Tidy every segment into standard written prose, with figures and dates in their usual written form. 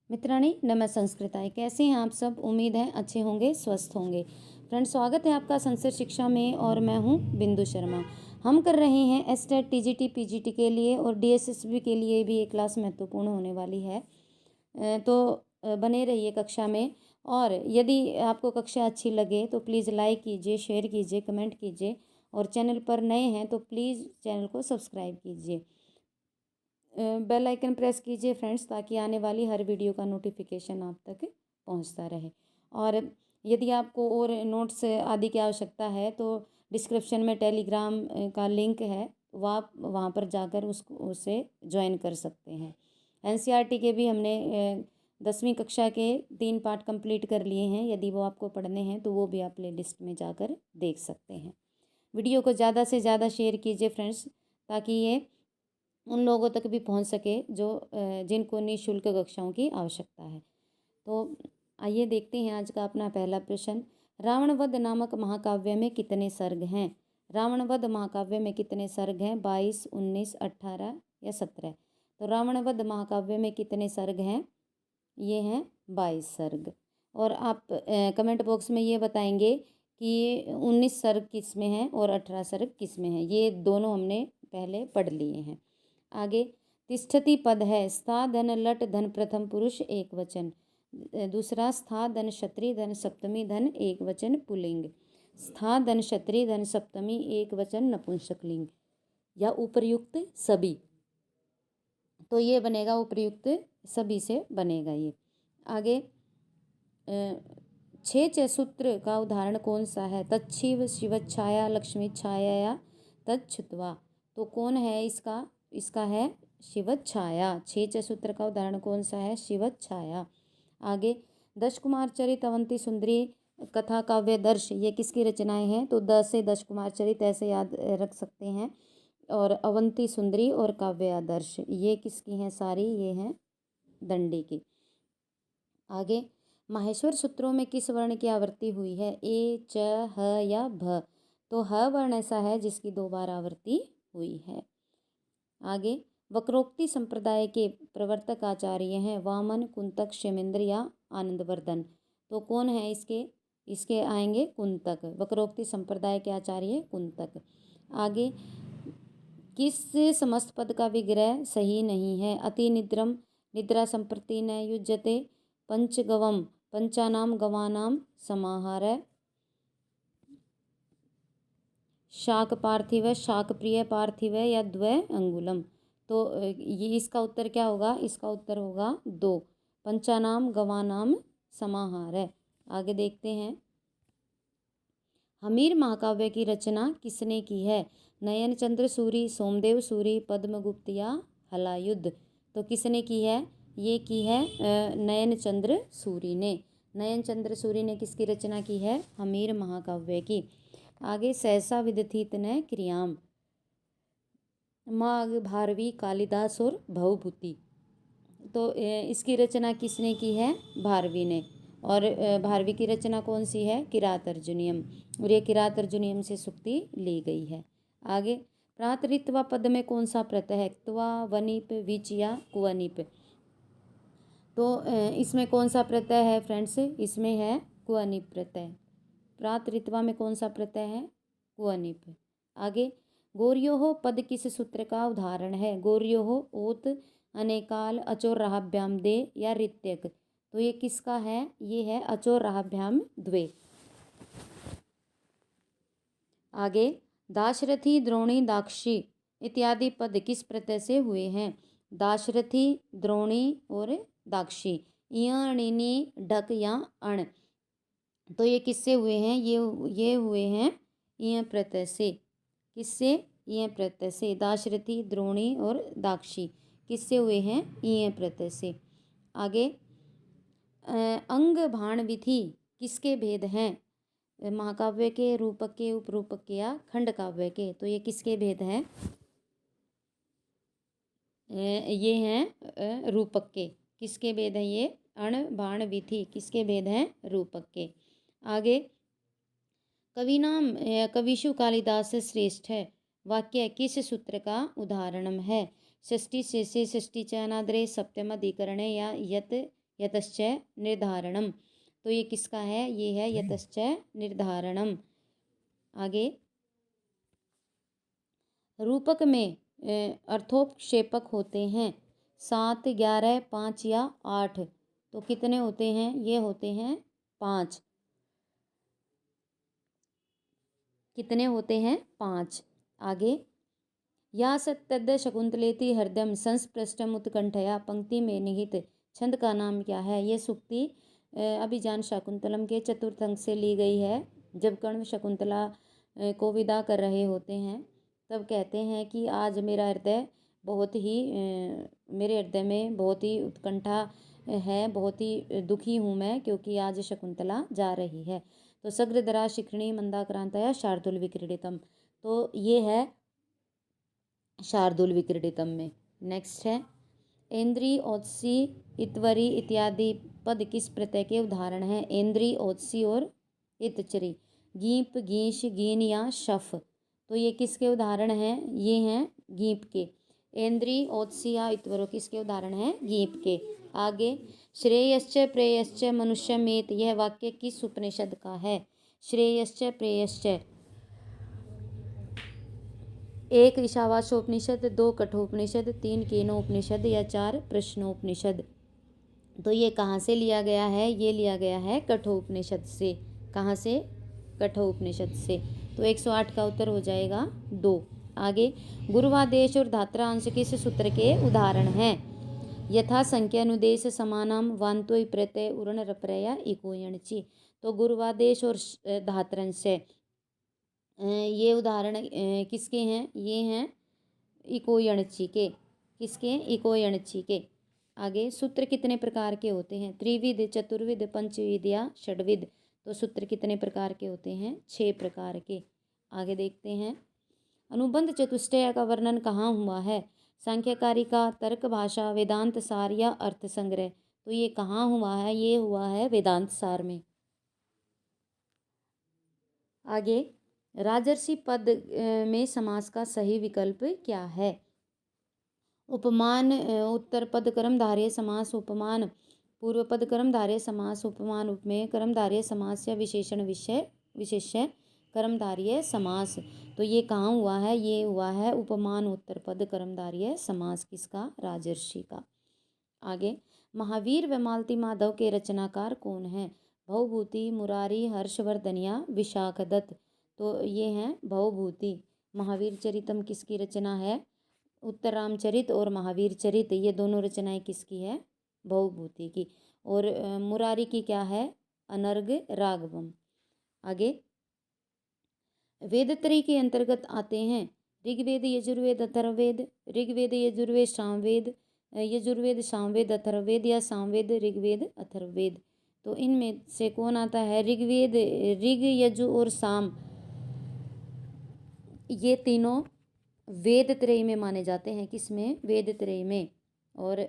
मित्राणि नमः संस्कृताय। कैसे हैं आप सब? उम्मीद है अच्छे होंगे, स्वस्थ होंगे। फ्रेंड्स, स्वागत है आपका संस्कृत शिक्षा में और मैं हूं बिंदु शर्मा। हम कर रहे हैं एसटेट, टीजीटी, पीजीटी के लिए और डीएसएसबी के लिए भी ये क्लास महत्वपूर्ण होने वाली है। बने रहिए कक्षा में। और यदि आपको कक्षा अच्छी लगे तो प्लीज़ लाइक कीजिए, शेयर कीजिए, कमेंट कीजिए और चैनल पर नए हैं तो प्लीज़ चैनल को सब्सक्राइब कीजिए। बेल आइकन प्रेस कीजिए फ्रेंड्स, ताकि आने वाली हर वीडियो का नोटिफिकेशन आप तक पहुंचता रहे। और यदि आपको और नोट्स आदि की आवश्यकता है तो डिस्क्रिप्शन में टेलीग्राम का लिंक है, वह आप वहाँ पर जाकर उसे ज्वाइन कर सकते हैं। एनसीईआरटी के भी हमने 10वीं कक्षा के 3 पार्ट कंप्लीट कर लिए हैं। यदि वो आपको पढ़ने हैं तो वो भी आप प्ले लिस्ट में जाकर देख सकते हैं। वीडियो को ज़्यादा से ज़्यादा शेयर कीजिए फ्रेंड्स, ताकि ये उन लोगों तक भी पहुंच सके जो जिनको निःशुल्क कक्षाओं की आवश्यकता है। तो आइए देखते हैं आज का अपना पहला प्रश्न। रावणवध नामक महाकाव्य में कितने सर्ग हैं? रावणवध महाकाव्य में कितने सर्ग हैं? 22, 19, 18 या 17? तो रावणवध महाकाव्य में कितने सर्ग हैं? ये हैं 22 सर्ग। और आप कमेंट बॉक्स में ये बताएंगे कि 19 सर्ग किस में हैं और 18 सर्ग किस में हैं। ये दोनों हमने पहले पढ़ लिए हैं। आगे तिष्ठति पद है। स्था धन लट धन प्रथम पुरुष एक वचन। दूसरा स्था धन क्षत्रि धन सप्तमी धन एक वचन पुल्लिंग। स्था धन क्षत्रि धन सप्तमी एक वचन नपुंसकलिंग या उपर्युक्त सभी। तो ये बनेगा उपर्युक्त सभी से बनेगा ये। आगे 6 सूत्र का उदाहरण कौन सा है? तच्छिव शिवच्छाया लक्ष्मी छाया या तच्छुत्वा। तो कौन है इसका? इसका है शिवच्छाया। 6 सूत्र का उदाहरण कौन सा है? शिवच्छाया। आगे 10 कुमार चरित अवंती सुंदरी कथा काव्य दर्श, ये किसकी रचनाएं हैं? तो 10 से 10 कुमार चरित ऐसे याद रख सकते हैं। और अवंती सुंदरी और काव्य आदर्श ये किसकी हैं? सारी ये हैं दंडी की। आगे माहेश्वर सूत्रों में किस वर्ण की आवृत्ति हुई है? ए, च, ह या भ? तो ह वर्ण ऐसा है जिसकी 2 बार आवृत्ति हुई है। आगे वक्रोक्ति संप्रदाय के प्रवर्तक आचार्य हैं वामन, कुंतक, क्षेमेंद्र या आनंदवर्धन। तो कौन है इसके? इसके आएंगे कुंतक। वक्रोक्ति संप्रदाय के आचार्य कुंतक। आगे किस समस्त पद का विग्रह सही नहीं है? अति निद्रम निद्रा संप्रति न युज्यते। पंचगवम पंचानाम गवानाम समाहार। शाक पार्थिव शाक प्रिय पार्थिव या द्वय अंगुलम। तो ये इसका उत्तर क्या होगा? इसका उत्तर होगा 2, पंचानाम गवानाम समाहार है। आगे देखते हैं। हमीर महाकाव्य की रचना किसने की है? नयन चंद्र सूरी, सोमदेव सूरी, पद्मगुप्त या हलायुद्ध। तो किसने की है? ये की है नयन चंद्र सूरी ने। नयन चंद्र सूरी ने किसकी रचना की है? हमीर महाकाव्य की। आगे सहसा विदथित न क्रियाम, माघ, भारवी, कालिदास और भवभूति। तो इसकी रचना किसने की है? भारवी ने। और भारवी की रचना कौन सी है? किरात अर्जुनियम। और ये किरात अर्जुनियम से सुक्ति ली गई है। आगे प्रातरित्वा पद में कौन सा प्रत्यय है? क्त्वा, वनिप, विच या कुवनिप। तो इसमें कौन सा प्रत्यय है फ्रेंड्स? इसमें है कुवनिप प्रत्यय। प्रातरित्वा में कौन सा प्रत्यय है? कुवनिप। आगे गोर्योः पद किस सूत्र का उदाहरण है? गोर्योः ओत, अनेकाल, अचोरहाभ्याम दे या ऋत्यक। तो ये किसका है? ये है अचोरहाभ्याम द्वे। आगे दाशरथी, द्रोणी, दाक्षी इत्यादि पद किस प्रत्यय से हुए हैं? दाशरथी, द्रोणी और दाक्षी। इणिनी, ढक या अण। तो ये किससे हुए हैं? ये हुए हैं इय प्रत्यय से। किससे? इय प्रत्यय से। दाशरथी, द्रोणी और दाक्षी किससे हुए हैं? इय प्रत्यय से। आगे अंग भाण विधि किसके भेद हैं? महाकाव्य के, रूपक के, उपरूपक के या खंड काव्य के। तो ये किसके भेद हैं? ये हैं रूपक के। किसके भेद हैं ये? अण बाण विधि किसके भेद हैं? रूपक के। आगे कवि नाम कविशु कालिदास श्रेष्ठ है वाक्य किस सूत्र का उदाहरण है? षष्ठी शेषे षष्ठी च अनादरे सप्तम अधिकरणे या यत यतश्च निर्धारणम। तो ये किसका है? ये है यतश्च निर्धारणम। आगे, रूपक में अर्थोपक्षेपक होते हैं 7, 11, 5 या 8। तो कितने होते हैं? ये होते हैं 5। कितने होते हैं? 5। आगे, या सत्तद शकुंतलेति हृदयम संस्पृष्टम उत्कंठया पंक्ति में निहित छंद का नाम क्या है? ये सूक्ति अभिजान शाकुंतलम के चतुर्थ अंक से ली गई है। जब कर्ण शकुंतला को विदा कर रहे होते हैं तब कहते हैं कि आज मेरा हृदय बहुत ही मेरे हृदय में बहुत ही उत्कंठा है, बहुत ही दुखी हूँ मैं, क्योंकि आज शकुंतला जा रही है। तो सग्रधरा शिखिणी मंदाक्रांतया शार्दुल विक्रीडितम। तो ये है शार्दुल विक्रीडितम में। नेक्स्ट है, इंद्री, ओत्सी, इतवरी इत्यादि पद किस प्रत्यय के उदाहरण हैं? इंद्री, ओत्सी और इतचरी। गीप, गीश, गीन या शफ। तो ये किसके उदाहरण हैं? ये हैं गीप के। इंद्री, ओत्सी या इतवरो किसके उदाहरण हैं? गीप के। आगे, श्रेयश्च प्रेयश्च मनुष्यमेत, यह वाक्य किस उपनिषद का है? श्रेयश्च प्रेयश्च, 1 ईशावास्योपनिषद, 2 कठोपनिषद, 3 केनोपनिषद या 4 प्रश्नोपनिषद। तो ये कहाँ से लिया गया है? ये लिया गया है कठोपनिषद से। कहाँ से? कठोपनिषद से। तो 108 का उत्तर हो जाएगा 2। आगे, गुरुवादेश और धात्रांश किस सूत्र के उदाहरण हैं? यथा संख्या अनुदेश समानम वांतो प्रत्यय उरण रप्रया इको यणचि। तो गुरुवादेश और धात्रांश है, ये उदाहरण किसके हैं? ये हैं इको यणचि के। किसके? इको यणचि के। आगे, सूत्र कितने प्रकार के होते हैं? त्रिविध, चतुर्विध, पंचविध या षड्विध। तो सूत्र कितने प्रकार के होते हैं? 6 प्रकार के। आगे देखते हैं, अनुबंध चतुष्टय का वर्णन कहाँ हुआ है? सांख्यकारिका, तर्क भाषा, वेदांत सार या अर्थ संग्रह। तो ये कहाँ हुआ है? ये हुआ है वेदांत सार में। आगे, राजर्षि पद में समास का सही विकल्प क्या है? उपमान उत्तर पद कर्मधारय समास, उपमान पूर्व पद कर्मधारय समास, उपमान उपमेय कर्मधारय समास या विशेषण विशेष्य कर्मधारय समास। तो ये कहाँ हुआ है? ये हुआ है उपमान उत्तर पद कर्मधारय समास। किसका? राजर्षि का। आगे, महावीर व मालती माधव के रचनाकार कौन हैं? भवभूति, मुरारी, हर्षवर्धन या विशाखदत्त। तो ये हैं भवभूति। महावीर चरितम किसकी रचना है? उत्तर रामचरित और महावीर चरित, ये दोनों रचनाएं किसकी है? भवभूति की। और मुरारी की क्या है? अनर्ग राघवम। आगे, वेदत्रयी के अंतर्गत आते हैं ऋग्वेद, यजुर्वेद, अथर्ववेद, ऋग्वेद, यजुर्वेद, सामवेद, यजुर्वेद, सामवेद, अथर्ववेद या सामवेद, ऋग्वेद, अथर्ववेद। तो इनमें से कौन आता है? ऋग्वेद, ऋग, यजु और साम, ये तीनों वेद त्रयी में माने जाते हैं। किसमें? वेद त्रयी में। और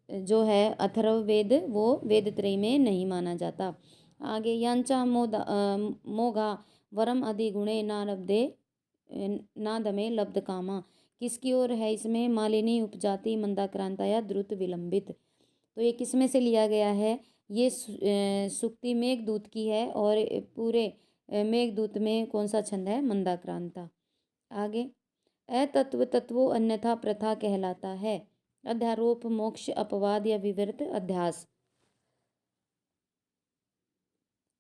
जो है अथर्ववेद वो वेद त्रयी में नहीं माना जाता। आगे, यांचा मोघा वरम अधि गुणे ना लब्धे ना दमे लब्ध कामा। किसकी ओर है इसमें? मालिनी, उपजाति, मंदाक्रांता या द्रुत विलंबित। तो ये किस में से लिया गया है? ये सूक्ति मेघदूत की है। और पूरे मेघदूत में कौन सा छंद है? मंदाक्रांता। आगे, अतत्व तत्वो अन्यथा प्रथा कहलाता है। अध्यारोप, मोक्ष, अपवाद या विवर्त अध्यास।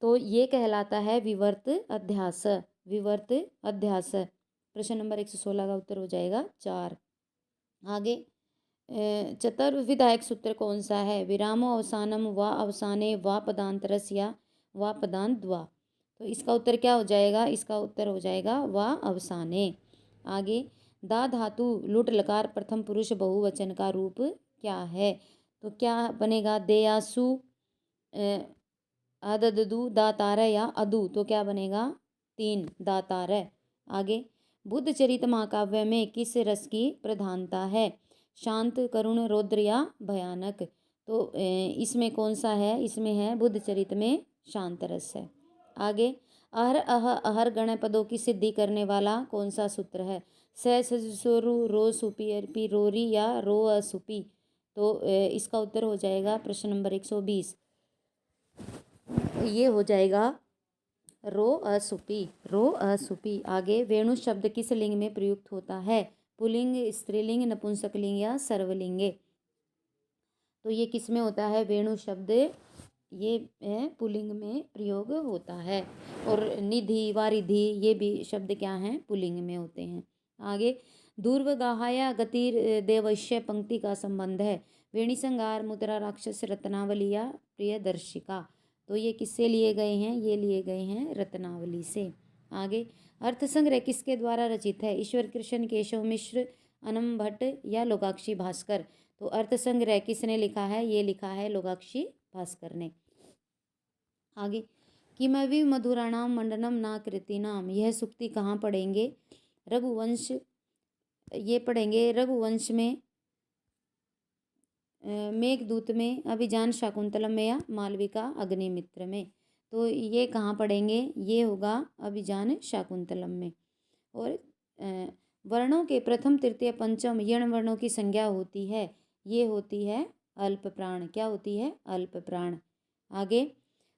तो ये कहलाता है विवर्त अध्यास। विवर्त अध्यास। प्रश्न नंबर 116 का उत्तर हो जाएगा 4। आगे, चतुर्विधायक सूत्र कौन सा है? विरामो अवसानम, वा अवसाने, वा पदांतरस या वा पदांत द्वा। तो इसका उत्तर क्या हो जाएगा? इसका उत्तर हो जाएगा वा अवसाने। आगे, दा धातु लुट लकार प्रथम पुरुष बहुवचन का रूप क्या है? तो क्या बनेगा? देयासु, अददु, दातार या अदु। तो क्या बनेगा? 3 दातार। आगे, बुद्ध चरित महाकाव्य में किस रस की प्रधानता है? शांत, करुण, रौद्र या भयानक। तो इसमें कौन सा है? इसमें है बुद्ध चरित में शांत रस है। आगे, अहर अह अहर गण पदों की सिद्धि करने वाला कौन सा सूत्र है? स सजु सोरु रो सुपी अर्पी रोरी या रो असुपी। तो इसका उत्तर हो जाएगा प्रश्न नंबर 120, ये हो जाएगा रो असुपी, रो असुपी। आगे, वेणु शब्द किस लिंग में प्रयुक्त होता है? पुल्लिंग, स्त्रीलिंग, नपुंसकलिंग या सर्वलिंगे? तो ये किस में होता है? वेणु शब्द ये पुल्लिंग में प्रयोग होता है। और निधि, वारिधि ये भी शब्द क्या हैं? पुल्लिंग में होते हैं। आगे, दूर्वगाहाया गतिर देवश्य पंक्ति का संबंध है? वेणी संगार, मुद्रा राक्षस, रत्नावली या प्रियदर्शिका? तो ये किससे लिए गए हैं? ये लिए गए हैं रत्नावली से। आगे, अर्थ संग्रह किसके द्वारा रचित है? ईश्वर कृष्ण, केशव मिश्र, अनम भट्ट या लोकाक्षी भास्कर? तो अर्थ संग्रह किसने लिखा है? ये लिखा है लोकाक्षी भास्कर ने। आगे, किमवि मधुराणाम मंडनम ना कृतिनाम, यह सूक्ति कहाँ पढ़ेंगे? रघुवंश, ये पढ़ेंगे रघुवंश में, मेघदूत में, अभिजान शाकुंतलम में या मालविका अग्निमित्र में? तो ये कहाँ पढ़ेंगे? ये होगा अभिजान शाकुंतलम में। और वर्णों के प्रथम, तृतीय, पंचम यण वर्णों की संज्ञा होती है, ये होती है अल्प प्राण। क्या होती है? अल्प प्राण। आगे,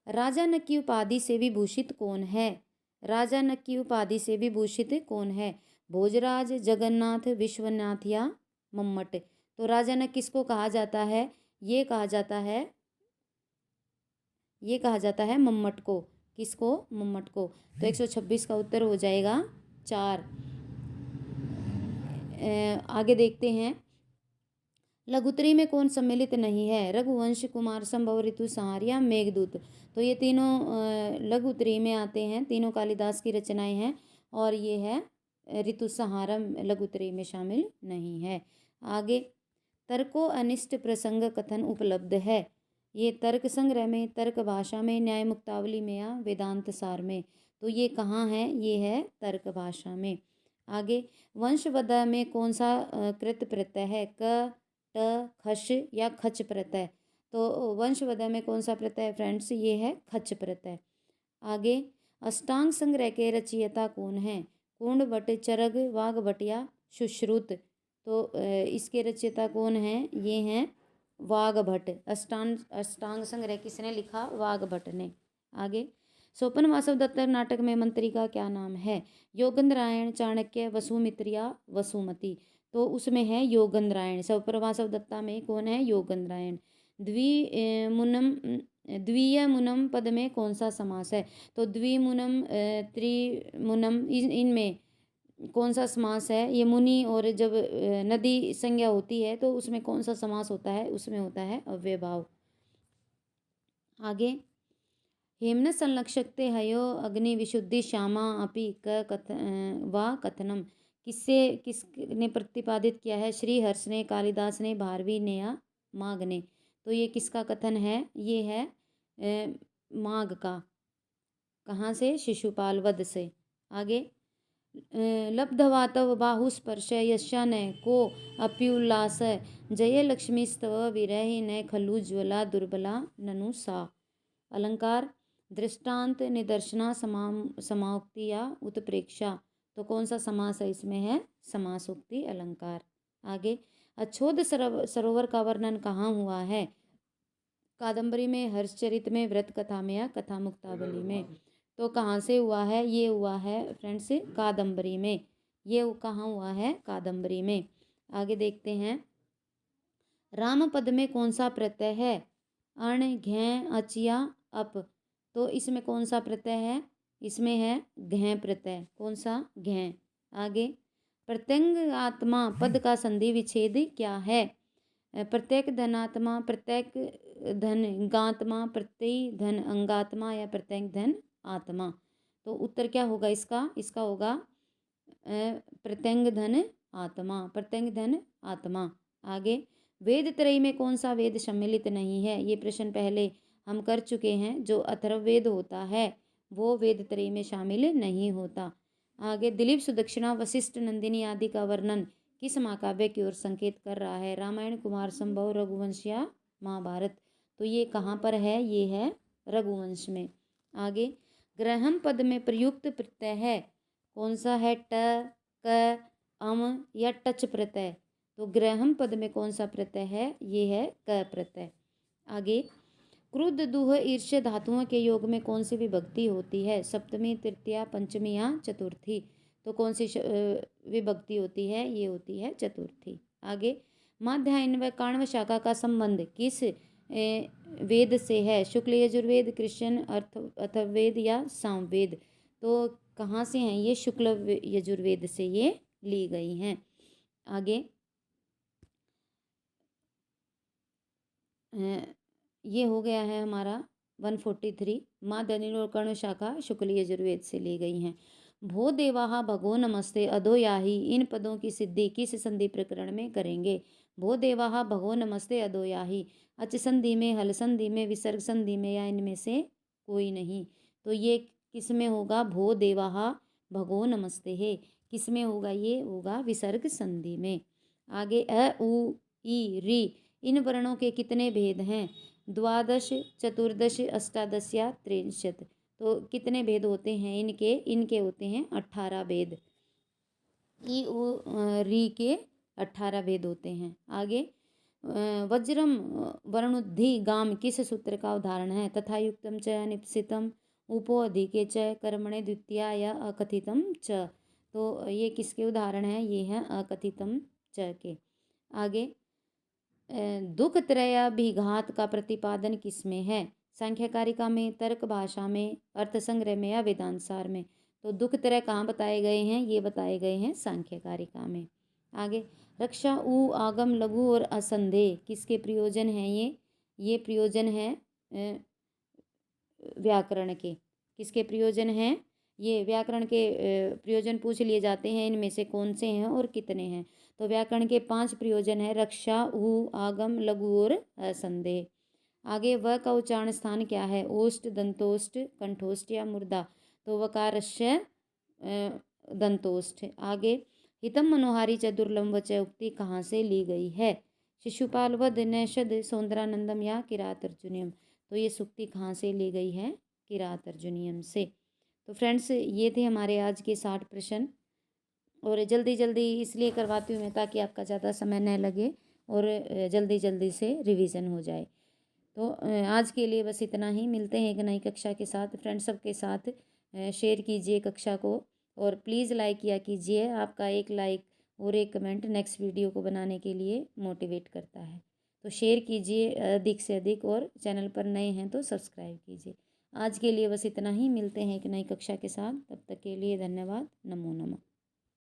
राजा नक की उपाधि से विभूषित कौन है? राजा नक की उपाधि से विभूषित कौन है? भोजराज, जगन्नाथ, विश्वनाथ या मम्मट? तो राजा नक किसको कहा जाता है? ये कहा जाता है, ये कहा जाता है मम्मट को। किसको? मम्मट को। तो 126 का उत्तर हो जाएगा 4। आगे देखते हैं, लघुत्री में कौन सम्मिलित नहीं है? रघुवंश, कुमार संभव, ऋतु संहार या मेघदूत? तो ये तीनों लघुत्री में आते हैं, तीनों कालिदास की रचनाएं हैं, और ये है ऋतु संहारम लघुत्री में शामिल नहीं है। आगे, तर्को अनिष्ट प्रसंग कथन उपलब्ध है? ये तर्क संग्रह में, तर्क भाषा में, न्याय मुक्तावली में या वेदांत सार में? तो ये कहाँ है? ये है तर्क भाषा में। आगे, वंशवदा में कौन सा कृत प्रत्यय है? क, ट, खश या खच प्रत्यय? तो वंशवदा में कौन सा प्रत्यय है फ्रेंड्स? ये है खच प्रत्यय। आगे, अष्टांग संग्रह के रचयिता कौन है? कुंडभट्ट, चरक, वाग्भट या सुश्रुत? तो इसके रचयिता कौन है? ये हैं वाग्भट। अष्टांग संग्रह किसने लिखा? वाग्भट ने। आगे, सोपन वासव दत्त नाटक में मंत्री का क्या नाम है? योगेंद्रायण, चाणक्य, वसुमित्र या वसुमती? तो उसमें है योगेंद्रायण। सोपन वासव दत्ता में कौन है? योगेंद्रायण। द्वियमुनम पद में कौन सा समास है? तो द्विमुनम, त्रिमुनम, इनमें कौन सा समास है? ये मुनि और जब नदी संज्ञा होती है तो उसमें कौन सा समास होता है? उसमें होता है अव्ययभाव। आगे, हेमन संलक्षकते हयो अग्नि विशुद्धि श्यामा अपि क कथन वा कथनम? किसने प्रतिपादित किया है? श्री हर्ष ने, कालिदास ने, भारवी ने या माघ ने? तो ये किसका कथन है? ये है माघ का। कहाँ से? शिशुपाल वध से। आगे, लब्धवातव बाहुस्पर्श यशान को अप्युल्लास जय लक्ष्मीस्तव विरहि न खलु ज्वला दुर्बला ननु सा? अलंकार, दृष्टांत, निदर्शना, समाउक्ति या उत्प्रेक्षा? तो कौन सा समास है? इसमें है समासोक्ति अलंकार। आगे, अच्छोद सरोवर का वर्णन कहाँ हुआ है? कादंबरी में, हर्षचरित में, व्रत कथा में या कथा मुक्तावली में? तो कहाँ से हुआ है? ये हुआ है फ्रेंड्स कादंबरी में। ये कहाँ हुआ है? कादंबरी में। आगे देखते हैं, राम पद में कौन सा प्रत्यय है? अण, घै, अच या अप? तो इसमें कौन सा प्रत्यय है? इसमें है घै प्रत्यय। कौन सा? घै। आगे, प्रत्यंग आत्मा पद का संधि विच्छेद क्या है? प्रत्येक धनात्मा, प्रत्येक धन गात्मा, प्रत्यय धन अंगात्मा या प्रत्येक धन आत्मा? तो उत्तर क्या होगा इसका? इसका होगा प्रत्यंग धन आत्मा, प्रत्यंग धन आत्मा। आगे, वेद त्रयी में कौन सा वेद सम्मिलित नहीं है? ये प्रश्न पहले हम कर चुके हैं। जो अथर्ववेद होता है वो वेद त्रयी में शामिल नहीं होता। आगे, दिलीप सुदक्षिणा, वशिष्ठ, नंदिनी आदि का वर्णन किस महाकाव्य की ओर संकेत कर रहा है? रामायण, कुमार संभव, रघुवंश या महाभारत? तो ये कहाँ पर है? ये है रघुवंश में। आगे, ग्रहम पद में प्रयुक्त प्रत्यय है कौन सा है? ट, क, अम या टच प्रत्यय? तो ग्रहम पद में कौन सा प्रत्यय है? ये है क प्रत्यय। आगे, क्रुद्ध दुह ईर्ष्य धातुओं के योग में कौन सी विभक्ति होती है? सप्तमी, तृतीया, पंचमी या चतुर्थी? तो कौन सी विभक्ति होती है? ये होती है चतुर्थी। आगे, माध्याह्न व काण्व शाखा का संबंध किस वेद से है? शुक्ल यजुर्वेद, कृष्ण अथर्ववेद या सामवेद? तो कहाँ से हैं ये? शुक्ल यजुर्वेद से ये ली गई हैं। आगे, ये हो गया है हमारा 143। माँ धनिल और कर्ण शाखा शुक्ल यजुर्वेद से ली गई हैं। भो देवाहा भगो नमस्ते अधोयाही, इन पदों की सिद्धि किस संधि प्रकरण में करेंगे? भो देवाहा भगो नमस्ते अधोयाही, अच संधि में, हल संधि में, विसर्ग संधि में या इनमें से कोई नहीं? तो ये किस में होगा? भो देवाहा भगो नमस्ते है किस में होगा? ये होगा विसर्ग संधि में। आगे, अ उ ई री, इन वर्णों के कितने भेद हैं? द्वादश, चतुर्दश, अष्टादश या त्रिंशत? तो कितने भेद होते हैं इनके? इनके होते हैं 18 भेद। ई उ री के 18 भेद होते हैं। आगे, वज्रम वर्णुद्धि गाम किस सूत्र का उदाहरण है? तथा युक्तम च, निप्सितम, उपो अधिके च, कर्मणे द्वितीया या अकथितम च? तो ये किसके उदाहरण हैं? ये हैं अकथितम च के। आगे, दुख त्रयाभिघात का प्रतिपादन किसमें है? सांख्यकारिका में, तर्क भाषा में, अर्थ संग्रह में या वेदांतसार में? तो दुख त्रय कहाँ बताए गए हैं? ये बताए गए हैं सांख्यकारिका में। आगे, रक्षा, उ, आगम, लघु और असंदेह किसके प्रयोजन हैं? ये प्रयोजन है व्याकरण के। किसके प्रयोजन हैं? ये व्याकरण के प्रयोजन पूछ लिए जाते हैं, इनमें से कौन से हैं और कितने हैं? तो व्याकरण के 5 प्रयोजन है: रक्षा, हु, आगम, लघु और असंदेह। आगे, व का उच्चारण स्थान क्या है? ओष्ठ, दंतोष्ठ, कंठोष्ठ या मूर्धा? तो वकारस्य दंतोष्ठ। आगे, हितम मनोहारी च दुर्लभ च उक्ति कहाँ से ली गई है? शिशुपाल वध, नैषध, सौंदरानंदम या किरात अर्जुनियम? तो ये सूक्ति कहाँ से ली गई है? किरात अर्जुनियम से। तो फ्रेंड्स, ये थे हमारे आज के 60 प्रश्न, और जल्दी जल्दी इसलिए करवाती हूँ मैं ताकि आपका ज़्यादा समय न लगे और जल्दी जल्दी से रिवीजन हो जाए। तो आज के लिए बस इतना ही। मिलते हैं एक नई कक्षा के साथ। फ्रेंड्स सबके साथ शेयर कीजिए कक्षा को, और प्लीज़ लाइक किया कीजिए। आपका एक लाइक और एक कमेंट नेक्स्ट वीडियो को बनाने के लिए मोटिवेट करता है। तो शेयर कीजिए अधिक से अधिक, और चैनल पर नए हैं तो सब्सक्राइब कीजिए। आज के लिए बस इतना ही। मिलते हैं एक नई कक्षा के साथ। तब तक के लिए धन्यवाद। नमो नमः।